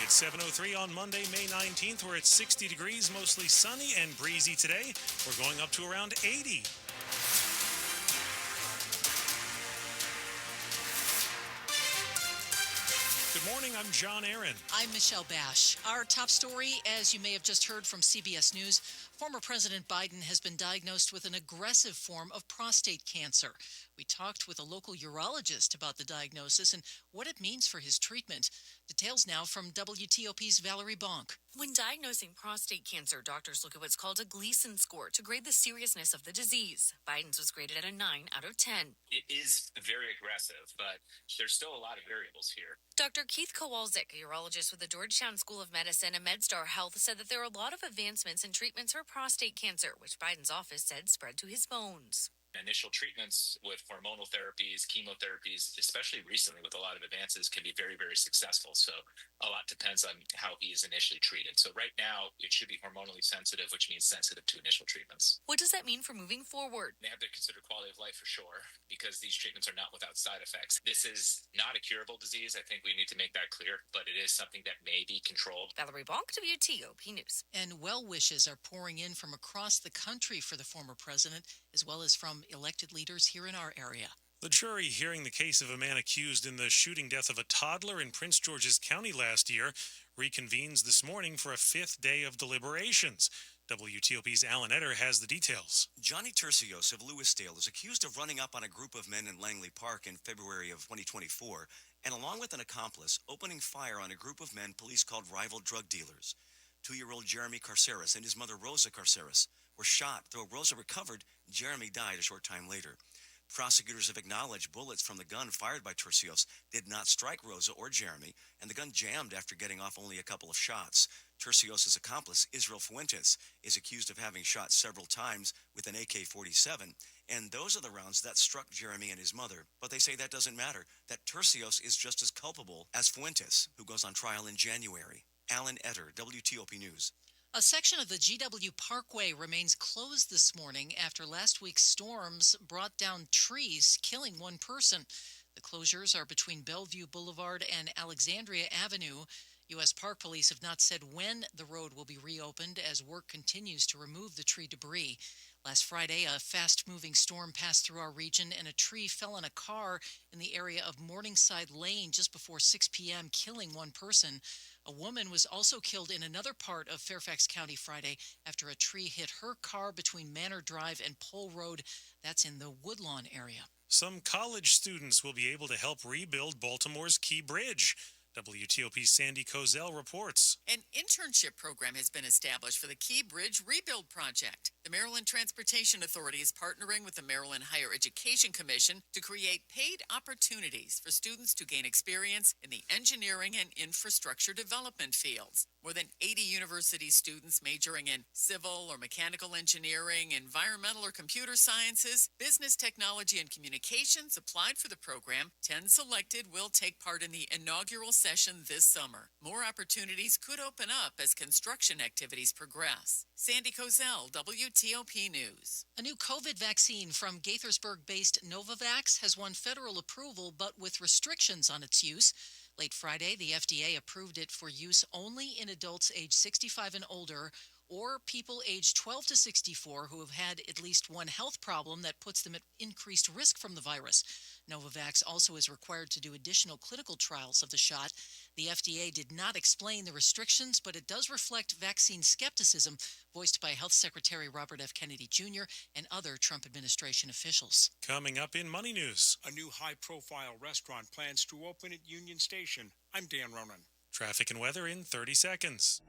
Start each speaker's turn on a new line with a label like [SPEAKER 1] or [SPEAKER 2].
[SPEAKER 1] It's 7:03 on Monday, May 19th. We're at 60 degrees, mostly sunny and breezy today. We're going up to around 80. Good morning, I'm John Aaron.
[SPEAKER 2] I'm Michelle Basch. Our top story, as you may have just heard from CBS News, former President Biden has been diagnosed with an aggressive form of prostate cancer. We talked with a local urologist about the diagnosis and what it means for his treatment. Details now from WTOP's Valerie Bonk.
[SPEAKER 3] When diagnosing prostate cancer, doctors look at what's called a Gleason score to grade the seriousness of the disease. Biden's was graded at a 9 out of 10.
[SPEAKER 4] It is very aggressive, but there's still a lot of variables here.
[SPEAKER 3] Dr. Keith Kowalczyk, a urologist with the Georgetown School of Medicine and MedStar Health, said that there are a lot of advancements in treatments for prostate cancer, which Biden's office said spread to his bones.
[SPEAKER 4] Initial treatments with hormonal therapies, chemotherapies, especially recently with a lot of advances, can be very, very successful. So a lot depends on how he is initially treated. So right now, it should be hormonally sensitive, which means sensitive to initial treatments.
[SPEAKER 3] What does that mean for moving forward?
[SPEAKER 4] They have to consider quality of life for sure, because these treatments are not without side effects. This is not a curable disease. I think we need to make that clear, but it is something that may be controlled.
[SPEAKER 3] Valerie Bonk, WTOP News.
[SPEAKER 2] And well wishes are pouring in from across the country for the former president, as well as from elected leaders here in our area.
[SPEAKER 1] The jury hearing the case of a man accused in the shooting death of a toddler in Prince George's County last year reconvenes this morning for a fifth day of deliberations. WTOP's Alan Etter has the details.
[SPEAKER 5] Johnny Tercios of Lewisdale is accused of running up on a group of men in Langley Park in February of 2024 and, along with an accomplice, opening fire on a group of men police called rival drug dealers. 2-year-old Jeremy Carceres and his mother Rosa Carceres were shot. Though Rosa recovered, Jeremy died a short time later. Prosecutors have acknowledged bullets from the gun fired by Tercios did not strike Rosa or Jeremy, and the gun jammed after getting off only a couple of shots. Tercios' accomplice, Israel Fuentes, is accused of having shot several times with an AK-47, and those are the rounds that struck Jeremy and his mother. But they say that doesn't matter, that Tercios is just as culpable as Fuentes, who goes on trial in January. Alan Etter, WTOP News.
[SPEAKER 2] A section of the GW Parkway remains closed this morning after last week's storms brought down trees, killing one person. The closures are between Bellevue Boulevard and Alexandria Avenue. U.S. Park Police have not said when the road will be reopened as work continues to remove the tree debris. Last Friday, a fast-moving storm passed through our region and a tree fell on a car in the area of Morningside Lane just before 6 p.m., killing one person. A woman was also killed in another part of Fairfax County Friday after a tree hit her car between Manor Drive and Pole Road. That's in the Woodlawn area.
[SPEAKER 1] Some college students will be able to help rebuild Baltimore's Key Bridge. WTOP's Sandy Kozel reports.
[SPEAKER 6] An internship program has been established for the Key Bridge Rebuild Project. The Maryland Transportation Authority is partnering with the Maryland Higher Education Commission to create paid opportunities for students to gain experience in the engineering and infrastructure development fields. More than 80 university students majoring in civil or mechanical engineering, environmental or computer sciences, business technology and communications applied for the program. 10 selected will take part in the inaugural session this summer. More opportunities could open up as construction activities progress. Sandy Kozel, WTOP News.
[SPEAKER 2] A new COVID vaccine from Gaithersburg-based Novavax has won federal approval, but with restrictions on its use. Late Friday, the FDA approved it for use only in adults age 65 and older or people aged 12 to 64 who have had at least one health problem that puts them at increased risk from the virus. Novavax also is required to do additional clinical trials of the shot. The FDA did not explain the restrictions, but it does reflect vaccine skepticism voiced by Health Secretary Robert F. Kennedy Jr. and other Trump administration officials.
[SPEAKER 1] Coming up in Money News.
[SPEAKER 7] A new high-profile restaurant plans to open at Union Station. I'm Dan Ronan.
[SPEAKER 1] Traffic and weather in 30 seconds.